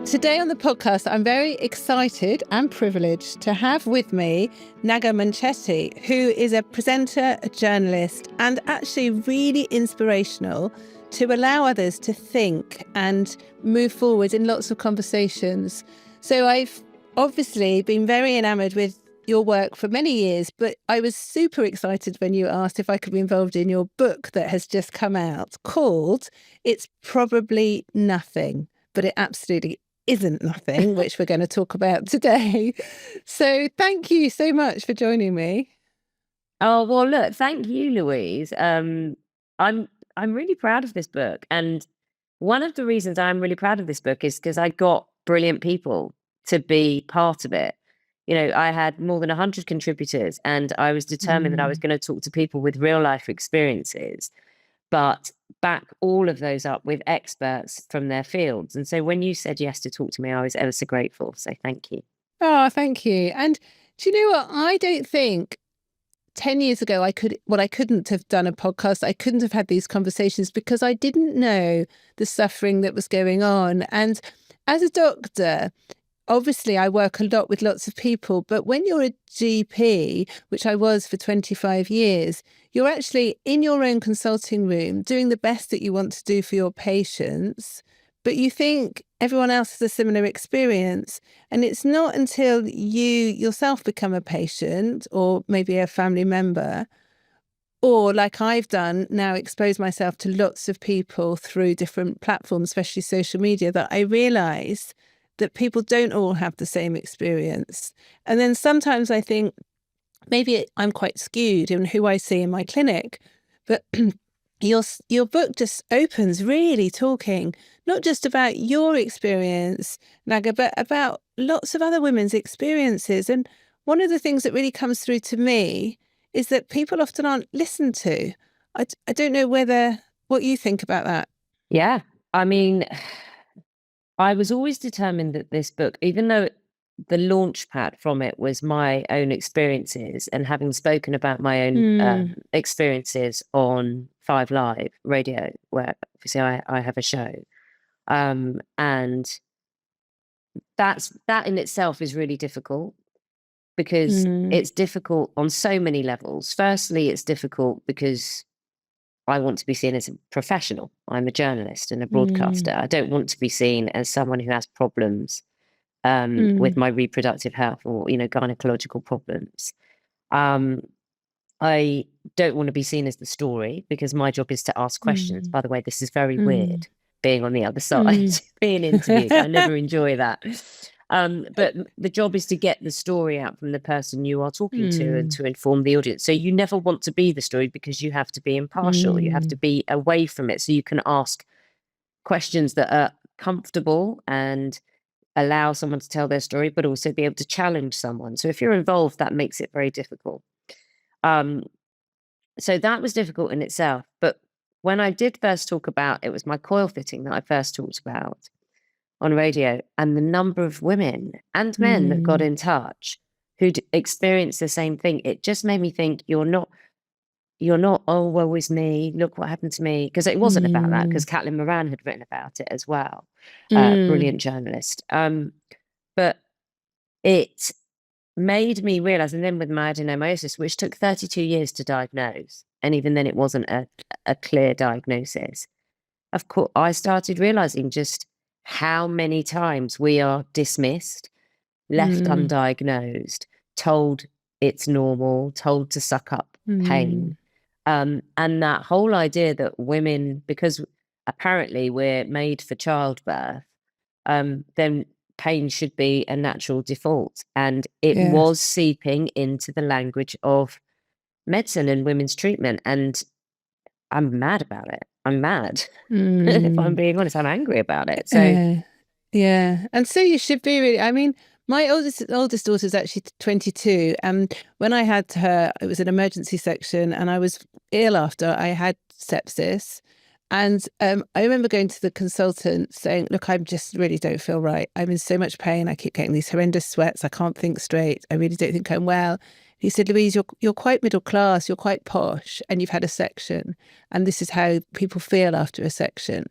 Today on the podcast, I'm very excited and privileged to have with me Naga Munchetty, who is a presenter, a journalist, and actually really inspirational to allow others to think and move forward in lots of conversations. So I've obviously been very enamoured with your work for many years, but I was super excited when you asked if I could be involved in your book that has just come out called It's Probably Nothing, but it absolutely isn't nothing, which we're going to talk about today. So thank you so much for joining me. Oh, well, look, thank you, Louise. I'm really proud of this book. And one of the reasons I'm really proud of this book is because I got brilliant people to be part of it. You know, I had more than 100 contributors, and I was determined that I was going to talk to people with real life experiences, but back all of those up with experts from their fields. And so when you said yes to talk to me, I was ever so grateful. So thank you. Oh, thank you. And do you know what? I don't think 10 years ago I couldn't have done a podcast. I couldn't have had these conversations because I didn't know the suffering that was going on. And as a doctor, obviously I work a lot with lots of people, but when you're a GP, which I was for 25 years, you're actually in your own consulting room doing the best that you want to do for your patients, but you think everyone else has a similar experience. And it's not until you yourself become a patient or maybe a family member, or like I've done now, expose myself to lots of people through different platforms, especially social media, that I realise that people don't all have the same experience. And then sometimes I think maybe I'm quite skewed in who I see in my clinic, but your book just opens really talking not just about your experience, Naga, but about lots of other women's experiences. And one of the things that really comes through to me is that people often aren't listened to. I don't know what you think about that. Yeah, I mean, I was always determined that this book, even though the launch pad from it was my own experiences and having spoken about my own experiences on 5 Live radio, where obviously I have a show. And that in itself is really difficult because it's difficult on so many levels. Firstly, it's difficult because I want to be seen as a professional. I'm a journalist and a broadcaster. I don't want to be seen as someone who has problems with my reproductive health or, gynecological problems. I don't want to be seen as the story because my job is to ask questions. By the way, this is very weird, being on the other side, being interviewed. I never enjoy that. But the job is to get the story out from the person you are talking to and to inform the audience. So you never want to be the story because you have to be impartial. You have to be away from it so you can ask questions that are comfortable and allow someone to tell their story, but also be able to challenge someone. So if you're involved, that makes it very difficult. So that was difficult in itself. But when I did first talk about, it was my coil fitting that I first talked about on radio, and the number of women and men that got in touch who'd experienced the same thing, it just made me think, you're not, oh, woe is me, look what happened to me. Because it wasn't about that, because Caitlin Moran had written about it as well. Brilliant journalist. But it made me realize, and then with my adenomyosis, which took 32 years to diagnose, and even then it wasn't a clear diagnosis, of course, I started realizing just how many times we are dismissed, left undiagnosed, told it's normal, told to suck up pain. And that whole idea that women, because apparently we're made for childbirth, then pain should be a natural default. And it was seeping into the language of medicine and women's treatment. And I'm mad about it. I'm mad. If I'm being honest, I'm angry about it. So yeah. And so you should be really. I mean, my oldest daughter is actually 22. And when I had her, it was an emergency section and I was ill after I had sepsis. And I remember going to the consultant saying, look, I just really don't feel right. I'm in so much pain. I keep getting these horrendous sweats. I can't think straight. I really don't think I'm well. He said, Louise, you're quite middle class. You're quite posh and you've had a section. And this is how people feel after a section.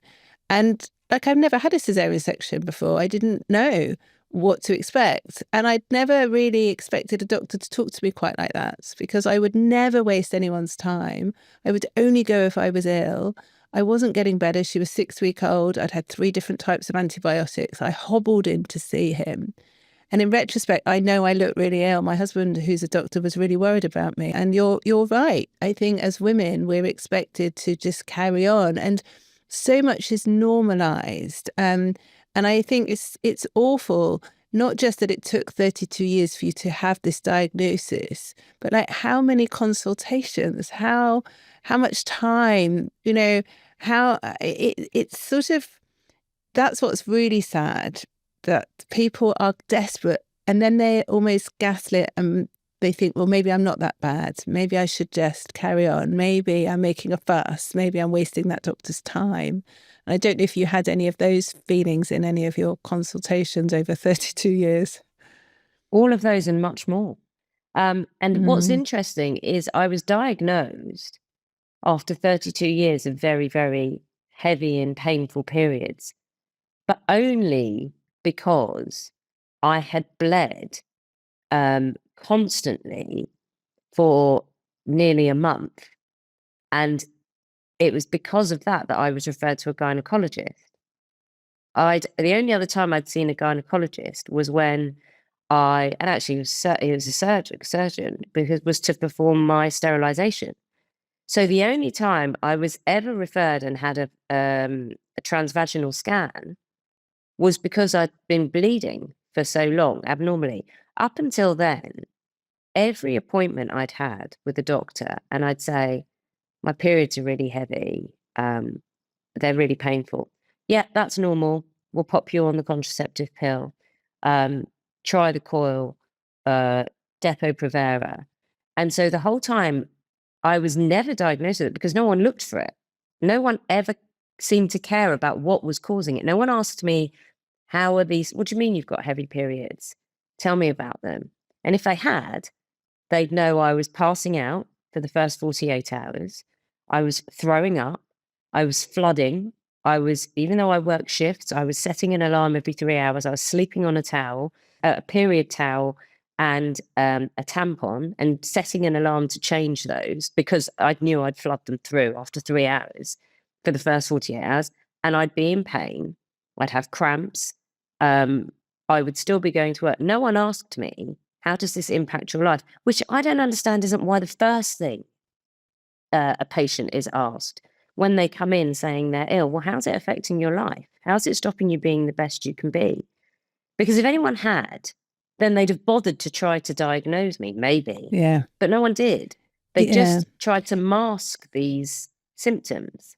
And like I've never had a cesarean section before. I didn't know what to expect. And I'd never really expected a doctor to talk to me quite like that, because I would never waste anyone's time. I would only go if I was ill. I wasn't getting better. She was 6 weeks old. I'd had 3 different types of antibiotics. I hobbled in to see him. And in retrospect, I know I looked really ill. My husband, who's a doctor, was really worried about me. And you're right. I think as women, we're expected to just carry on. And so much is normalized. And I think it's awful, not just that it took 32 years for you to have this diagnosis, but like how many consultations, how much time, how it's sort of, that's what's really sad, that people are desperate and then they almost gaslit and they think, well, maybe I'm not that bad. Maybe I should just carry on. Maybe I'm making a fuss. Maybe I'm wasting that doctor's time. And I don't know if you had any of those feelings in any of your consultations over 32 years. All of those and much more. And what's interesting is I was diagnosed after 32 years of very, very heavy and painful periods, but only because I had bled constantly for nearly a month. And it was because of that I was referred to a gynecologist. The only other time I'd seen a gynecologist was when and actually it was a surgeon, because it was to perform my sterilization. So the only time I was ever referred and had a transvaginal scan was because I'd been bleeding for so long, abnormally. Up until then, every appointment I'd had with a doctor, and I'd say, my periods are really heavy, they're really painful. Yeah, that's normal. We'll pop you on the contraceptive pill. Try the coil, Depo-Provera. And so the whole time I was never diagnosed with it because no one looked for it. No one ever seemed to care about what was causing it. No one asked me, how are these? What do you mean you've got heavy periods? Tell me about them. And if they had, they'd know I was passing out for the first 48 hours. I was throwing up. I was flooding. Even though I worked shifts, I was setting an alarm every 3 hours. I was sleeping on a towel, a period towel, and a tampon, and setting an alarm to change those because I knew I'd flood them through after 3 hours for the first 48 hours. And I'd be in pain. I'd have cramps. I would still be going to work. No one asked me, how does this impact your life? Which I don't understand isn't why the first thing a patient is asked when they come in saying they're ill. Well, how's it affecting your life? How's it stopping you being the best you can be? Because if anyone had, then they'd have bothered to try to diagnose me, maybe. Yeah. But no one did. They just tried to mask these symptoms.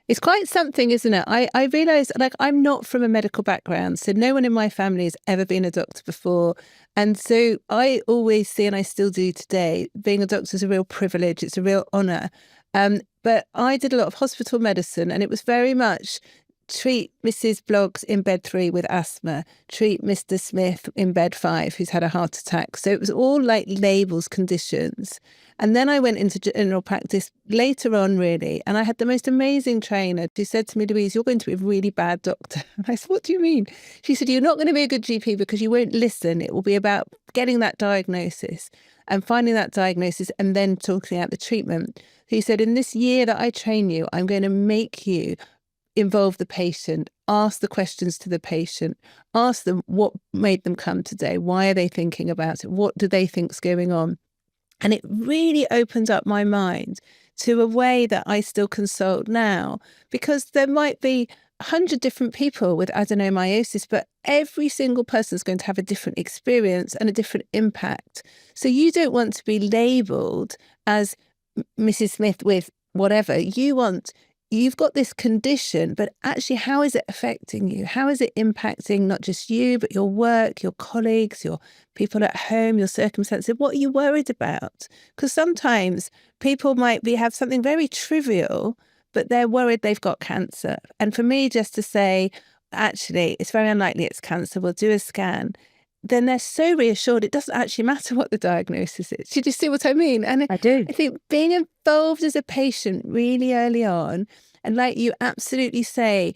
It's quite something, isn't it? I realise, like, I'm not from a medical background, so no one in my family has ever been a doctor before. And so I always see, and I still do today, being a doctor is a real privilege. It's a real honour. But I did a lot of hospital medicine, and it was very much treat Mrs. Bloggs in bed 3 with asthma, treat Mr. Smith in bed 5 who's had a heart attack. So it was all like labels, conditions. And then I went into general practice later on, really, and I had the most amazing trainer who said to me, Louise, you're going to be a really bad doctor. And I said, what do you mean? She said, you're not going to be a good GP because you won't listen. It will be about getting that diagnosis and finding that diagnosis and then talking out the treatment. He said, in this year that I train you, I'm going to make you involve the patient, ask the questions to the patient, ask them what made them come today, why are they thinking about it, what do they think's going on. And it really opens up my mind to a way that I still consult now, because there might be 100 different people with adenomyosis, but every single person is going to have a different experience and a different impact. So you don't want to be labelled as Mrs. Smith with whatever. You've got this condition, but actually, how is it affecting you? How is it impacting not just you, but your work, your colleagues, your people at home, your circumstances? What are you worried about? Because sometimes people might have something very trivial, but they're worried they've got cancer. And for me, just to say, actually, it's very unlikely it's cancer, we'll do a scan, then they're so reassured it doesn't actually matter what the diagnosis is. Do you see what I mean? And I do. I think being involved as a patient really early on And like you absolutely say,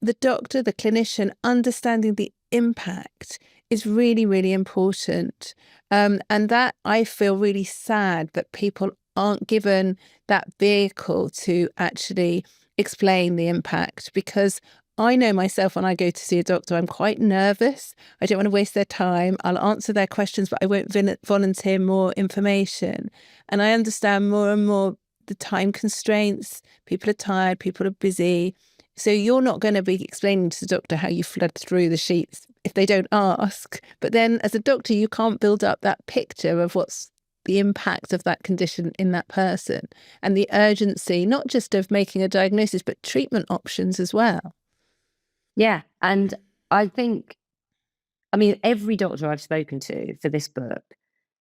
the doctor, the clinician, understanding the impact is really, really important. And that I feel really sad that people aren't given that vehicle to actually explain the impact, because I know myself when I go to see a doctor, I'm quite nervous. I don't want to waste their time. I'll answer their questions, but I won't volunteer more information. And I understand more and more the time constraints. People are tired, people are busy. So you're not going to be explaining to the doctor how you flood through the sheets if they don't ask. But then as a doctor, you can't build up that picture of what's the impact of that condition in that person and the urgency, not just of making a diagnosis, but treatment options as well. Yeah. And I think, I mean, every doctor I've spoken to for this book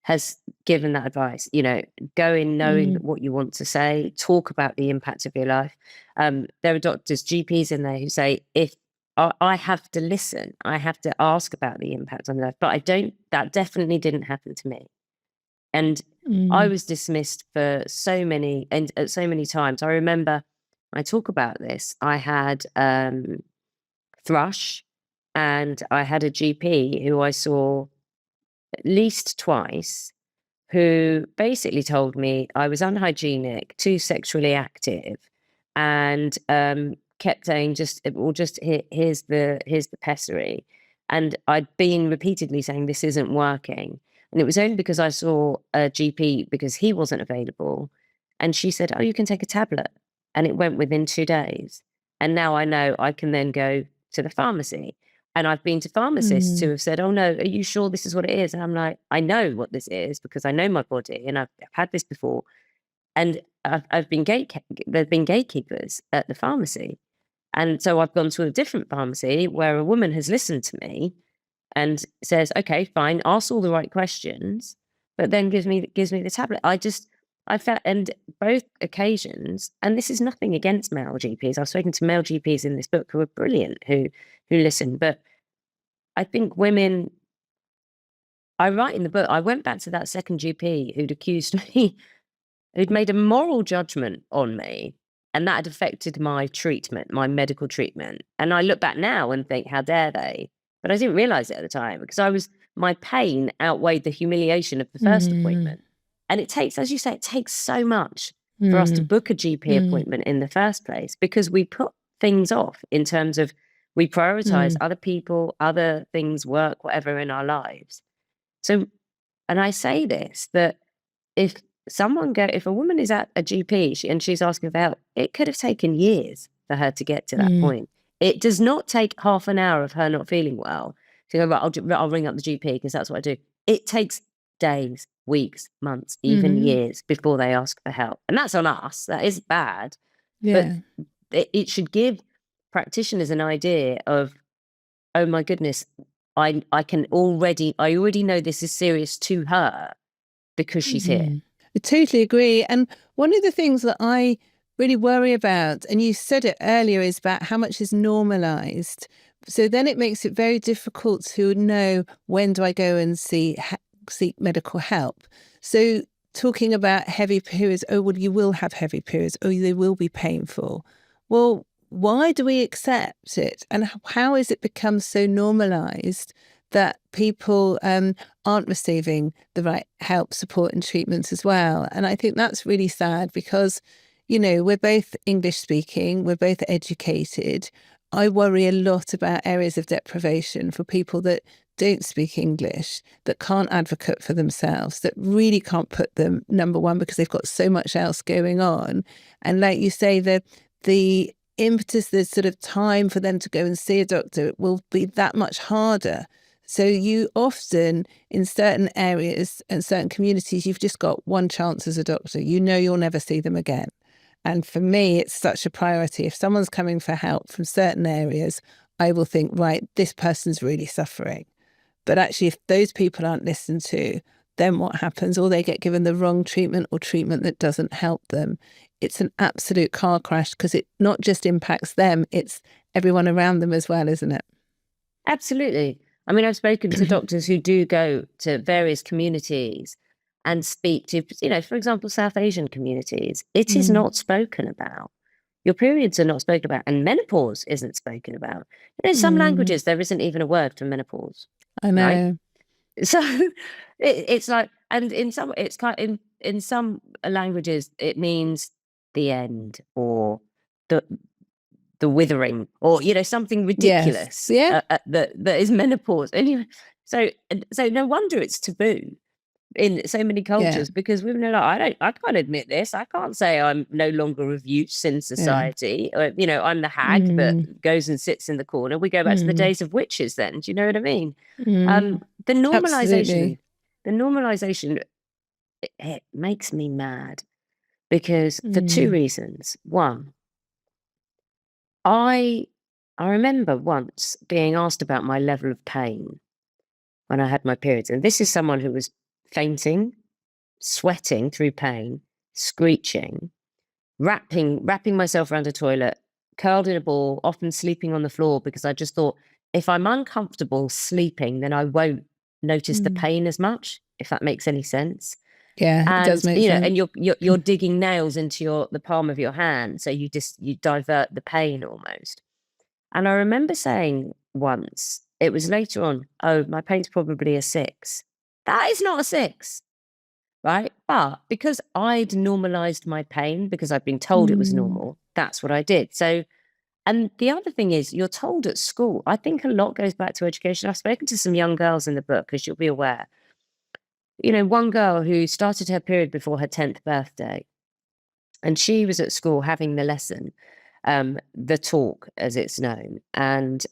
has given that advice, you know, go in knowing what you want to say, talk about the impact of your life. There are doctors, GPs in there who say, if I have to listen, I have to ask about the impact on life, but that definitely didn't happen to me. And I was dismissed for so many, and at so many times. I remember I talk about this. I had thrush, and I had a GP who I saw at least twice, who basically told me I was unhygienic, too sexually active, and kept saying, here's the pessary. And I'd been repeatedly saying this isn't working. And it was only because I saw a GP because he wasn't available. And she said, oh, you can take a tablet. And it went within 2 days. And now I know I can then go to the pharmacy. And I've been to pharmacists who have said, oh, no, are you sure this is what it is? And I'm like, I know what this is because I know my body and I've had this before. And there've been gatekeepers at the pharmacy. And so I've gone to a different pharmacy where a woman has listened to me and says, okay, fine, ask all the right questions, but then gives me the tablet. I felt, and both occasions, and this is nothing against male GPs. I've spoken to male GPs in this book who are brilliant, who listen, but I think women, I write in the book, I went back to that second GP who'd accused me, who'd made a moral judgment on me, and that had affected my treatment, my medical treatment. And I look back now and think, how dare they? But I didn't realize it at the time because my pain outweighed the humiliation of the first appointment. And it takes, as you say, it takes so much for us to book a GP appointment in the first place, because we put things off in terms of we prioritize other people, other things, work, whatever in our lives. So, and I say this, that if a woman is at a GP and she's asking for help, it could have taken years for her to get to that point. It does not take half an hour of her not feeling well to go, right, I'll ring up the GP because that's what I do. It takes days, weeks, months, even years before they ask for help. And that's on us. That is bad. Yeah. But it should give practitioners an idea of, oh my goodness, I already know this is serious to her because she's here. I totally agree. And one of the things that I really worry about, and you said it earlier, is about how much is normalized. So then it makes it very difficult to know, when do I go and seek medical help? So talking about heavy periods, oh, well, you will have heavy periods, oh, they will be painful. Well, why do we accept it? And how has it become so normalized that people aren't receiving the right help, support and treatments as well? And I think that's really sad because, you know, we're both English speaking, we're both educated. I worry a lot about areas of deprivation for people that don't speak English, that can't advocate for themselves, that really can't put them number one because they've got so much else going on. And like you say, the impetus, the sort of time for them to go and see a doctor will be that much harder. So you often, in certain areas and certain communities, you've just got one chance as a doctor. You know you'll never see them again. And for me, it's such a priority. If someone's coming for help from certain areas, I will think, right, this person's really suffering. But actually, if those people aren't listened to, then what happens? Or they get given the wrong treatment or treatment that doesn't help them. It's an absolute car crash because it not just impacts them, it's everyone around them as well, isn't it? Absolutely. I mean, I've spoken to doctors who do go to various communities and speak to, you know, for example, South Asian communities. It is not spoken about. Your periods are not spoken about, and menopause isn't spoken about. In some languages, there isn't even a word for menopause. I know. Right? So it's like, and in some, it's kind in some languages, it means the end, or the withering, or something ridiculous. Yes. Yeah. That is menopause. Anyway, so no wonder it's taboo in so many cultures, because women are like, I can't admit this. I can't say I'm no longer of use in society. Or, I'm the hag that goes and sits in the corner. We go back to the days of witches then. Do you know what I mean? The normalization, Absolutely. it makes me mad, because for two reasons. One, I remember once being asked about my level of pain when I had my periods. And this is someone who was fainting, sweating through pain, screeching, wrapping myself around a toilet, curled in a ball, often sleeping on the floor, because I just thought, if I'm uncomfortable sleeping, then I won't notice the pain as much, if that makes any sense. Yeah, it does And make sense. and you're digging nails into the palm of your hand, so you divert the pain almost. And I remember saying once, it was later on, oh, my pain's probably a 6. That is not a 6, right? But because I'd normalized my pain, because I'd been told it was normal, that's what I did. So, and the other thing is, you're told at school. I think a lot goes back to education. I've spoken to some young girls in the book, as you'll be aware. One girl who started her period before her 10th birthday, and she was at school having the lesson, the talk as it's known. And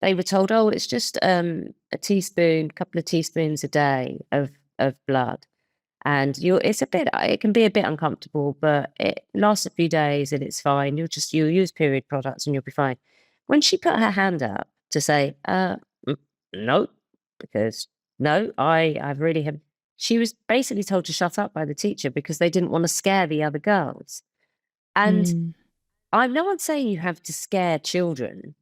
they were told, oh, it's just a couple of teaspoons a day of blood. And it can be a bit uncomfortable, but it lasts a few days and it's fine. You'll use period products and you'll be fine. When she put her hand up to say, no, because no, I've really have. She was basically told to shut up by the teacher, because they didn't want to scare the other girls. And I'm no one's saying you have to scare children.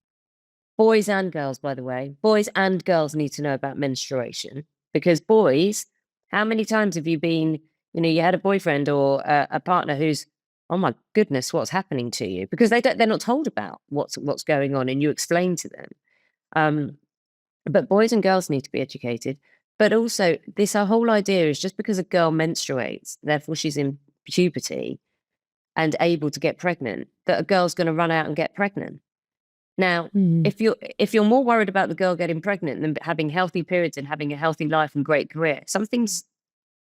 Boys and girls, by the way. Boys and girls need to know about menstruation, because boys, how many times have you been, you had a boyfriend or a partner who's, oh my goodness, what's happening to you? Because they're not told about what's going on, and you explain to them. But boys and girls need to be educated. But also, this whole idea is, just because a girl menstruates, therefore she's in puberty and able to get pregnant, that a girl's going to run out and get pregnant. Now, if you're more worried about the girl getting pregnant than having healthy periods and having a healthy life and great career, something's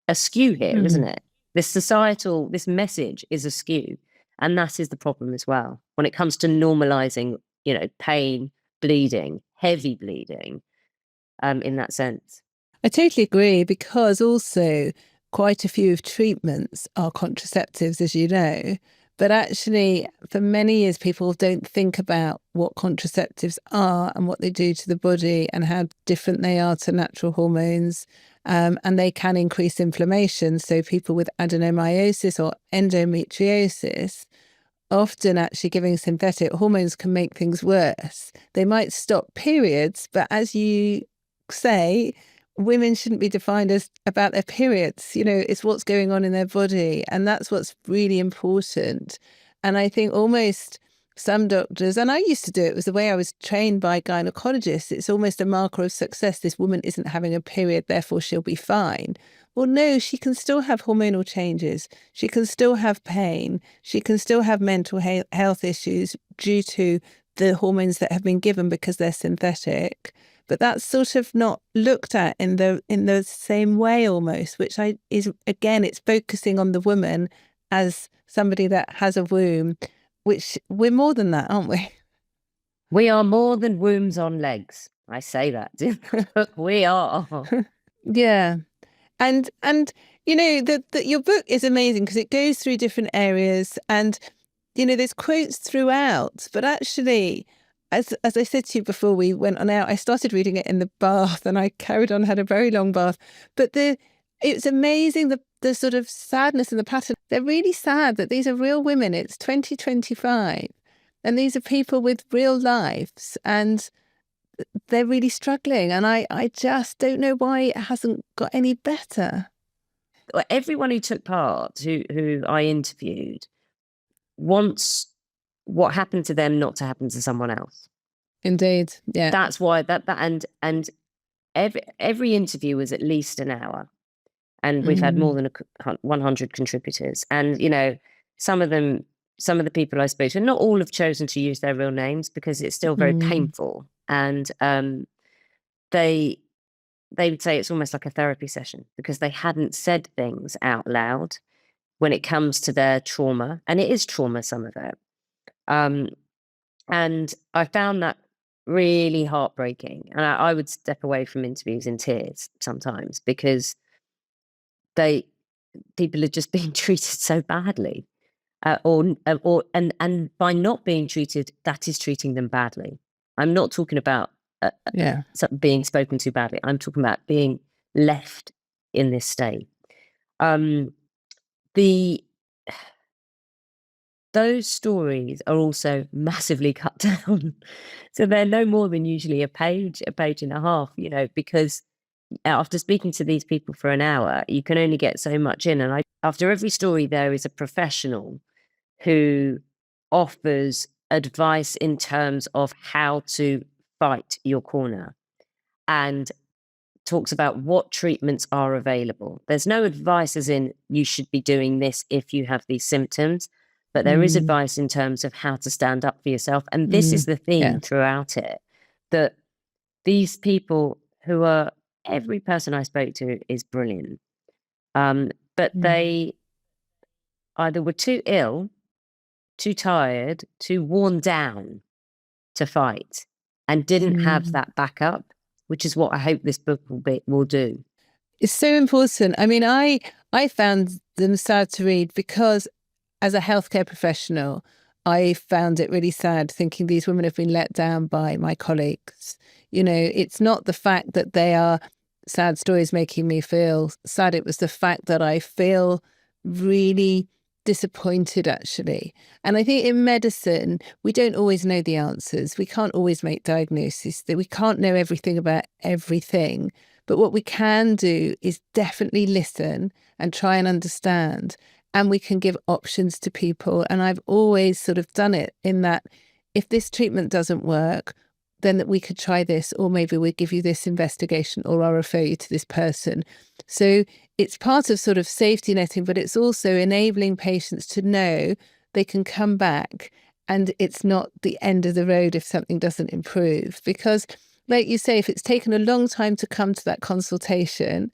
askew here, isn't it? This message is askew. And that is the problem as well, when it comes to normalizing, pain, bleeding, heavy bleeding, in that sense. I totally agree, because also quite a few of treatments are contraceptives, as you know. But actually, for many years, people don't think about what contraceptives are and what they do to the body and how different they are to natural hormones. And they can increase inflammation. So people with adenomyosis or endometriosis, often actually giving synthetic hormones can make things worse. They might stop periods, but as you say, women shouldn't be defined as about their periods. It's what's going on in their body, and that's what's really important. And I think almost some doctors, and I used to do it, was the way I was trained by gynecologists. It's almost a marker of success. This woman isn't having a period, therefore she'll be fine. Well, no, she can still have hormonal changes. She can still have pain. She can still have mental health issues due to the hormones that have been given because they're synthetic. But that's sort of not looked at in the same way almost, which is again, it's focusing on the woman as somebody that has a womb, which we're more than that, aren't we? We are more than wombs on legs. I say that. We are. Yeah. And your book is amazing, because it goes through different areas, and there's quotes throughout, but actually, as I said to you before we went on out, I started reading it in the bath, and I carried on, had a very long bath. But it's amazing, the sort of sadness and the pattern. They're really sad that these are real women. It's 2025, and these are people with real lives, and they're really struggling. And I just don't know why it hasn't got any better. Everyone who took part, who I interviewed, wants what happened to them not to happen to someone else. Indeed. Yeah. That's why and every interview was at least an hour. And we've had more than 100 contributors. And, you know, some of the people I spoke to, not all have chosen to use their real names because it's still very painful. And they would say it's almost like a therapy session because they hadn't said things out loud when it comes to their trauma. And it is trauma, some of it. And I found that really heartbreaking. And I would step away from interviews in tears sometimes because people are just being treated so badly, and by not being treated, that is treating them badly. I'm not talking about being spoken to badly. I'm talking about being left in this state. Those stories are also massively cut down, so they're no more than usually a page and a half. You know, because after speaking to these people for an hour, you can only get so much in. And after every story, there is a professional who offers advice in terms of how to fight your corner and talks about what treatments are available. There's no advice as in you should be doing this if you have these symptoms, but there is advice in terms of how to stand up for yourself. And this is the theme throughout it, that these people every person I spoke to is brilliant. But they either were too ill, too tired, too worn down to fight and didn't have that backup, which is what I hope this book will do. It's so important. I mean, I found them sad to read because as a healthcare professional, I found it really sad thinking these women have been let down by my colleagues. You know, it's not the fact that they are sad stories making me feel sad. It was the fact that I feel really disappointed, actually. And I think in medicine, we don't always know the answers. We can't always make diagnoses. We can't know everything about everything. But what we can do is definitely listen and try and understand. And we can give options to people. And I've always sort of done it in that if this treatment doesn't work, then that we could try this, or maybe we'll give you this investigation, or I'll refer you to this person. So it's part of sort of safety netting, but it's also enabling patients to know they can come back and it's not the end of the road if something doesn't improve. Because like you say, if it's taken a long time to come to that consultation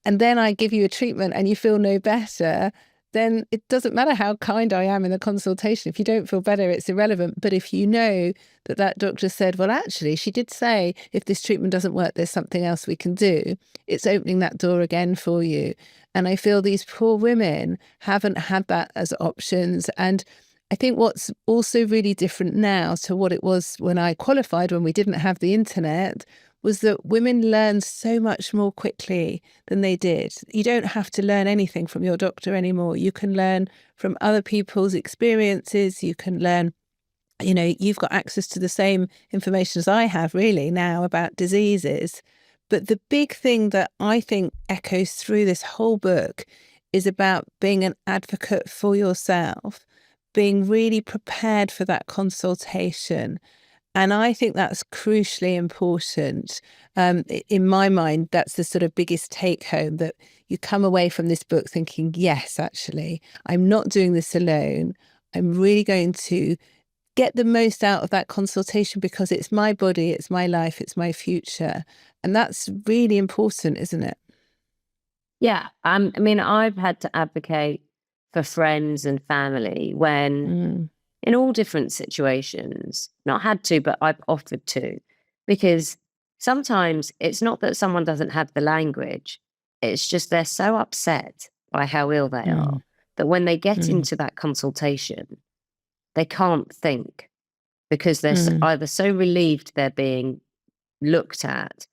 and then I give you a treatment and you feel no better, then it doesn't matter how kind I am in the consultation. If you don't feel better, it's irrelevant. But if you know that that doctor said, well, actually, she did say, if this treatment doesn't work, there's something else we can do, it's opening that door again for you. And I feel these poor women haven't had that as options. And I think what's also really different now to what it was when I qualified, when we didn't have the internet, was that women learn so much more quickly than they did. You don't have to learn anything from your doctor anymore. You can learn from other people's experiences. You can learn, you know, you've got access to the same information as I have really now about diseases. But the big thing that I think echoes through this whole book is about being an advocate for yourself, being really prepared for that consultation. And I think that's crucially important. In my mind, that's the sort of biggest take home, that you come away from this book thinking, yes, actually, I'm not doing this alone. I'm really going to get the most out of that consultation because it's my body, it's my life, it's my future. And that's really important, isn't it? Yeah. I mean, I've had to advocate for friends and family when in all different situations, not had to, but I've offered to, because sometimes it's not that someone doesn't have the language. It's just they're so upset by how ill they are that when they get into that consultation, they can't think because they're either so relieved they're being looked at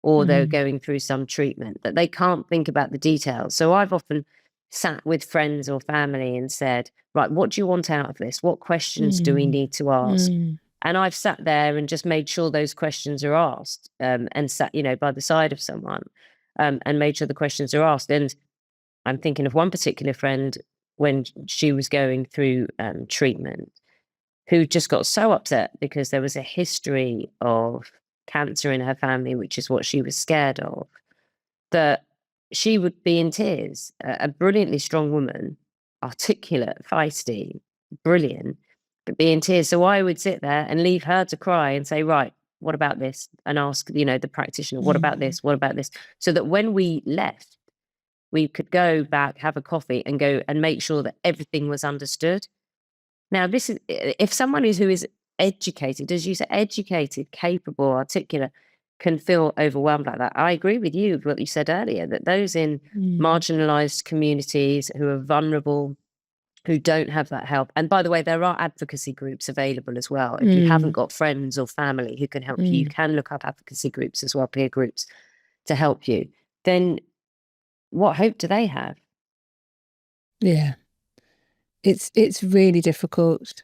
or they're going through some treatment that they can't think about the details. So I've often sat with friends or family and said, right, what do you want out of this? What questions do we need to ask? And I've sat there and just made sure those questions are asked, and sat, you know, by the side of someone, and made sure the questions are asked. And I'm thinking of one particular friend when she was going through treatment, who just got so upset because there was a history of cancer in her family, which is what she was scared of, that she would be in tears. A brilliantly strong woman, articulate, feisty, brilliant, but be in tears. So I would sit there and leave her to cry and say, right, what about this? And ask, the practitioner, what about this? What about this? So that when we left, we could go back, have a coffee, and go and make sure that everything was understood. Now, this is if someone who is educated, as you say, educated, capable, articulate, can feel overwhelmed like that. I agree with you, what you said earlier, that those in marginalized communities who are vulnerable, who don't have that help. And by the way, there are advocacy groups available as well. If you haven't got friends or family who can help you, you can look up advocacy groups as well, peer groups, to help you. Then what hope do they have? Yeah. It's really difficult.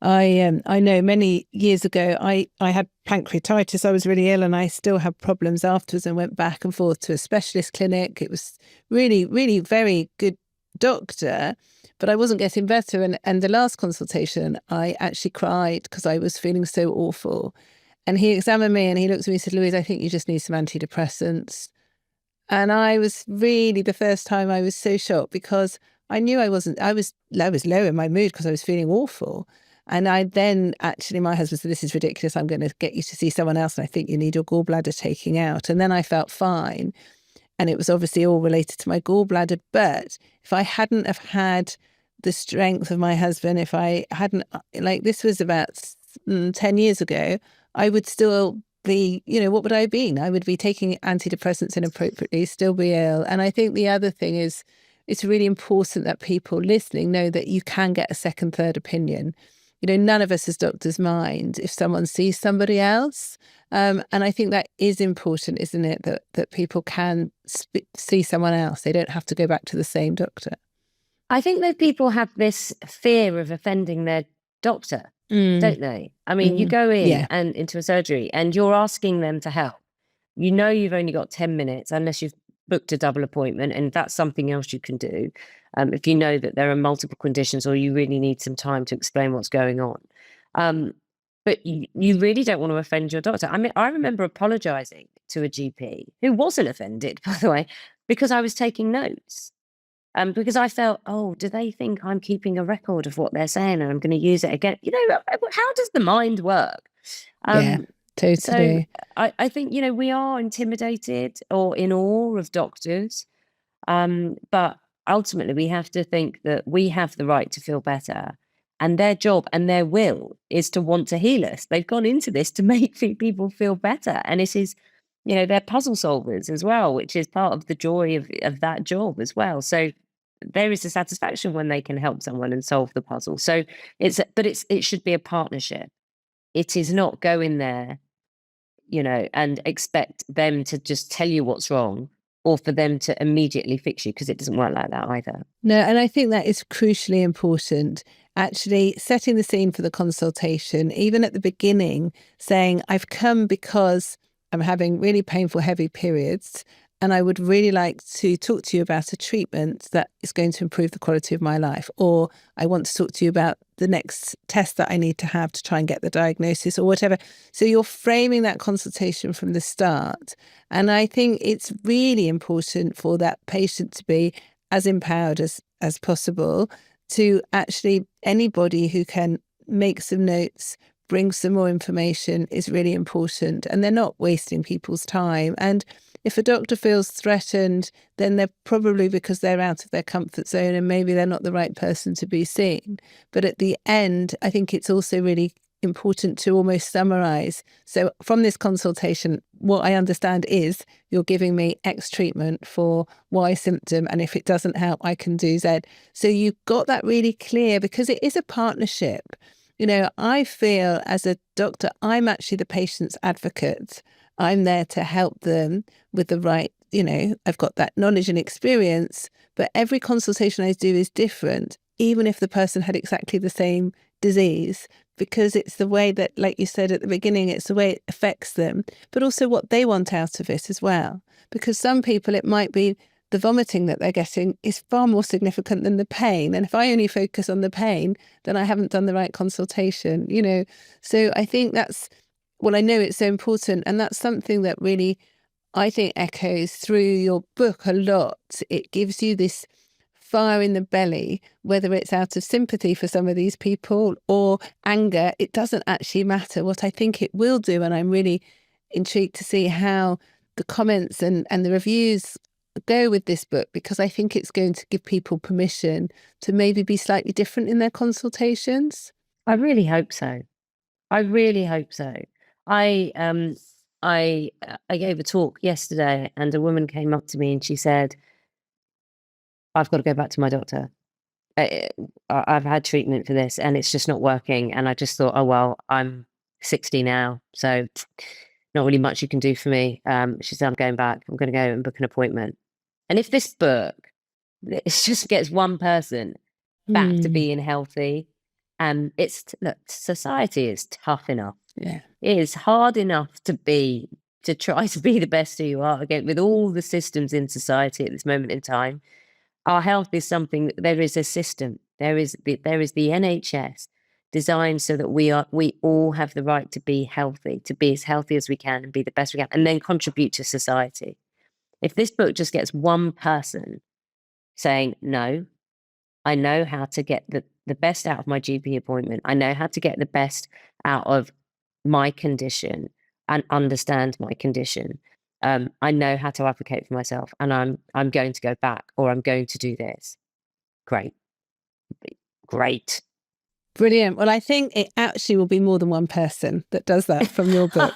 I know many years ago I had pancreatitis. I was really ill and I still had problems afterwards, and went back and forth to a specialist clinic. It was really, really very good doctor, but I wasn't getting better. And the last consultation, I actually cried because I was feeling so awful. And he examined me and he looked at me and said, "Louise, I think you just need some antidepressants." And I was really, the first time I was so shocked, because I knew I was low in my mood because I was feeling awful. And I then actually, my husband said, "This is ridiculous. I'm going to get you to see someone else. And I think you need your gallbladder taking out." And then I felt fine. And it was obviously all related to my gallbladder. But if I hadn't have had the strength of my husband, if I hadn't, this was about 10 years ago, I would still be, what would I have been? I would be taking antidepressants inappropriately, still be ill. And I think the other thing is, it's really important that people listening know that you can get a second, third opinion. None of us as doctors mind if someone sees somebody else. And I think that is important, isn't it? That people can see someone else. They don't have to go back to the same doctor. I think that people have this fear of offending their doctor, don't they? I mean, you go in and into a surgery and you're asking them to help. You've only got 10 minutes unless you've booked a double appointment, and that's something else you can do if you know that there are multiple conditions or you really need some time to explain what's going on. But you really don't want to offend your doctor. I mean, I remember apologizing to a GP who wasn't offended, by the way, because I was taking notes. Because I felt, do they think I'm keeping a record of what they're saying and I'm going to use it again? How does the mind work? Yeah, totally. So I think, we are intimidated or in awe of doctors. But ultimately, we have to think that we have the right to feel better. And their job and their will is to want to heal us. They've gone into this to make people feel better. And it is, they're puzzle solvers as well, which is part of the joy of that job as well. So there is a satisfaction when they can help someone and solve the puzzle. So it should be a partnership. It is not go in there, and expect them to just tell you what's wrong, or for them to immediately fix you, because it doesn't work like that either. No, and I think that is crucially important. Actually setting the scene for the consultation, even at the beginning, saying, "I've come because I'm having really painful, heavy periods, and I would really like to talk to you about a treatment that is going to improve the quality of my life," or "I want to talk to you about the next test that I need to have to try and get the diagnosis," or whatever. So you're framing that consultation from the start. And I think it's really important for that patient to be as empowered as possible, to actually, anybody who can make some notes, bring some more information, is really important. And they're not wasting people's time. And if a doctor feels threatened, then they're probably because they're out of their comfort zone and maybe they're not the right person to be seen. But at the end, I think it's also really important to almost summarize. So from this consultation, what I understand is you're giving me X treatment for Y symptom, and if it doesn't help, I can do Z. So you've got that really clear, because it is a partnership. I feel as a doctor, I'm actually the patient's advocate. I'm there to help them with the right, I've got that knowledge and experience, but every consultation I do is different, even if the person had exactly the same disease, because it's the way that, like you said at the beginning, it's the way it affects them, but also what they want out of it as well. Because some people, it might be the vomiting that they're getting is far more significant than the pain. And if I only focus on the pain, then I haven't done the right consultation, you know. So I think that's, well, I know it's so important. And that's something that really, I think, echoes through your book a lot. It gives you this fire in the belly, whether it's out of sympathy for some of these people or anger. It doesn't actually matter. What I think it will do, and I'm really intrigued to see how the comments and the reviews go with this book, because I think it's going to give people permission to maybe be slightly different in their consultations. I really hope so. I really hope so. I gave a talk yesterday and a woman came up to me and she said, I've got to go back to my doctor. I've had treatment for this and it's just not working. And I just thought, oh, well, I'm 60 now, so not really much you can do for me. She said, I'm going back. I'm going to go and book an appointment. And if this book, it just gets one person back to being healthy, and look, society is tough enough. Yeah. It is hard enough to try to be the best who you are, again, with all the systems in society at this moment in time. Our health is something, there is a system. There is the NHS designed so that we all have the right to be healthy, to be as healthy as we can and be the best we can, and then contribute to society. If this book just gets one person saying, no, I know how to get the best out of my GP appointment. I know how to get the best out of my condition and understand my condition. I know how to advocate for myself, and I'm going to go back, or I'm going to do this. Great. Brilliant. Well, I think it actually will be more than one person that does that from your book.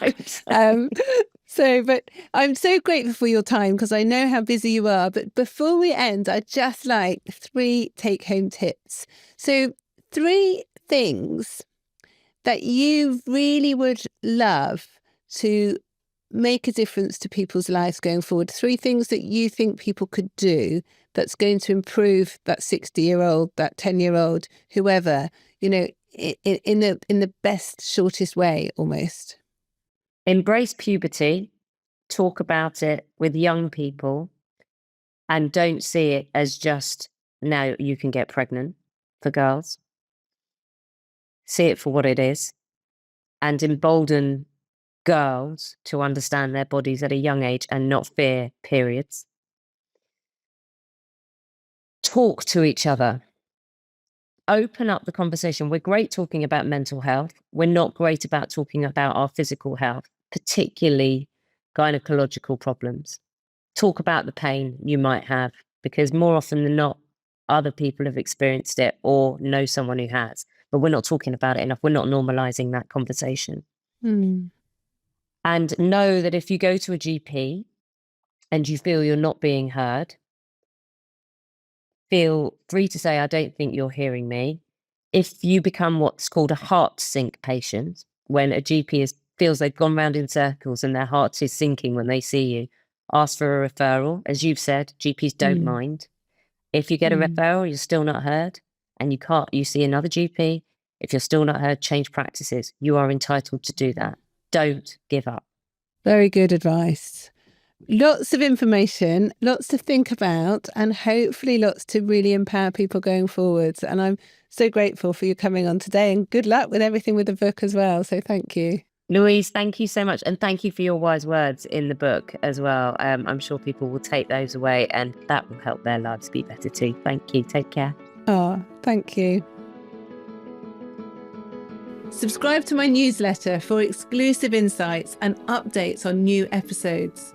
But I'm so grateful for your time, because I know how busy you are. But before we end, I'd just like 3 take-home tips. So 3 things that you really would love to make a difference to people's lives going forward. 3 things that you think people could do that's going to improve that 60-year-old, that 10-year-old, whoever, you know, in the best, shortest way almost. Embrace puberty, talk about it with young people, and don't see it as just now you can get pregnant for girls. See it for what it is, and embolden girls to understand their bodies at a young age and not fear periods. Talk to each other. Open up the conversation. We're great talking about mental health. We're not great about talking about our physical health, particularly gynecological problems. Talk about the pain you might have, because more often than not, other people have experienced it or know someone who has, but we're not talking about it enough. We're not normalizing that conversation. And know that if you go to a GP and you feel you're not being heard, feel free to say, I don't think you're hearing me. If you become what's called a heart sink patient, when a GP feels they've gone round in circles and their heart is sinking when they see you, ask for a referral. As you've said, GPs don't mind. If you get a referral, you're still not heard, and you see another GP. If you're still not heard, change practices. You are entitled to do that. Don't give up. Very good advice. Lots of information, lots to think about, and hopefully lots to really empower people going forwards. And I'm so grateful for you coming on today, and good luck with everything with the book as well. So thank you. Louise, thank you so much. And thank you for your wise words in the book as well. I'm sure people will take those away and that will help their lives be better too. Thank you. Take care. Oh, thank you. Subscribe to my newsletter for exclusive insights and updates on new episodes.